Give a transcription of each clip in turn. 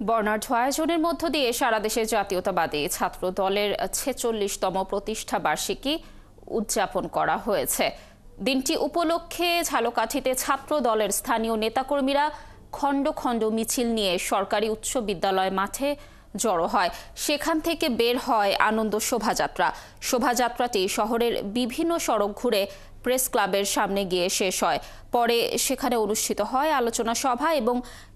বর্ণাঢ্য আয়োজনের মধ্য দিয়ে সারা দেশে জাতীয়তাবাদী ছাত্র দলের ৪৬তম প্রতিষ্ঠা বার্ষিকী উদযাপন করা হয়েছে। দিনটি উপলক্ষে ঝালকাঠিতে ছাত্র দলের স্থানীয় নেতাকর্মীরা খণ্ড খণ্ড মিছিল নিয়ে সরকারি উচ্চ বিদ্যালয় মাঠে জড়ো হয়। সেখান থেকে বের হয় আনন্দ শোভাযাত্রা। শোভাযাত্রাটি শহরের বিভিন্ন সড়ক ঘুরে প্রেস ক্লাবের সামনে গিয়ে শেষ হয়। পরে সেখানে অনুষ্ঠিত হয় আলোচনা সভা এবং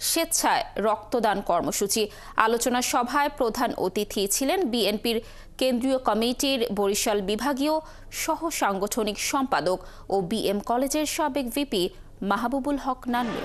স্বেচ্ছায় রক্তদান কর্মসূচি। আলোচনা সভায় প্রধান অতিথি ছিলেন বিএনপির কেন্দ্রীয় কমিটির বরিশাল বিভাগীয় সহ সাংগঠনিক সম্পাদক ও বিএম কলেজের সাবেক ভিপি মাহবুবুল হক নান্নু।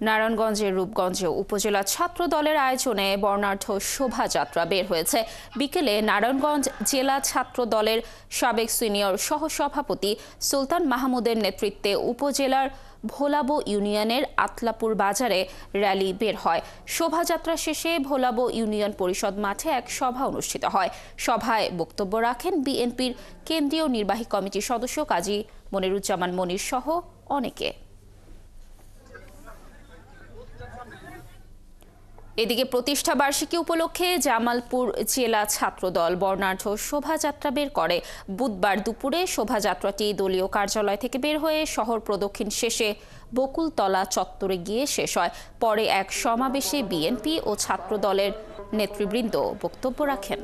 নারায়ণগঞ্জের রূপগঞ্জে উপজেলা ছাত্র দলের আয়োজনে বর্ণাঢ্য শোভাযাত্রা বের হয়েছে। বিকেলে নারায়ণগঞ্জ জেলা ছাত্র দলের সাবেক সিনিয়র সহসভাপতি সুলতান মাহমুদের নেতৃত্বে উপজেলার ভোলাবো ইউনিয়নের আতলাপুর বাজারে র্যালি বের হয়। শোভাযাত্রা শেষে ভোলাবো ইউনিয়ন পরিষদ মাঠে এক সভা অনুষ্ঠিত হয়। সভায় বক্তব্য রাখেন বিএনপির কেন্দ্রীয় নির্বাহী কমিটির সদস্য কাজী মনিরুজ্জামান মনির সহ অনেকে। এদিকে প্রতিষ্ঠা বার্ষিকী উপলক্ষে জামালপুর জেলা ছাত্রদল বর্ণাঢ্য শোভাযাত্রা বের করে। বুধবার দুপুরে শোভাযাত্রাটি দলীয় কার্যালয় থেকে বের হয়ে শহর প্রদক্ষিণ শেষে বকুলতলা চত্বরে গিয়ে শেষ হয়। পরে এক সমাবেশে বিএনপি ও ছাত্রদলের নেতৃবৃন্দ বক্তব্য রাখেন।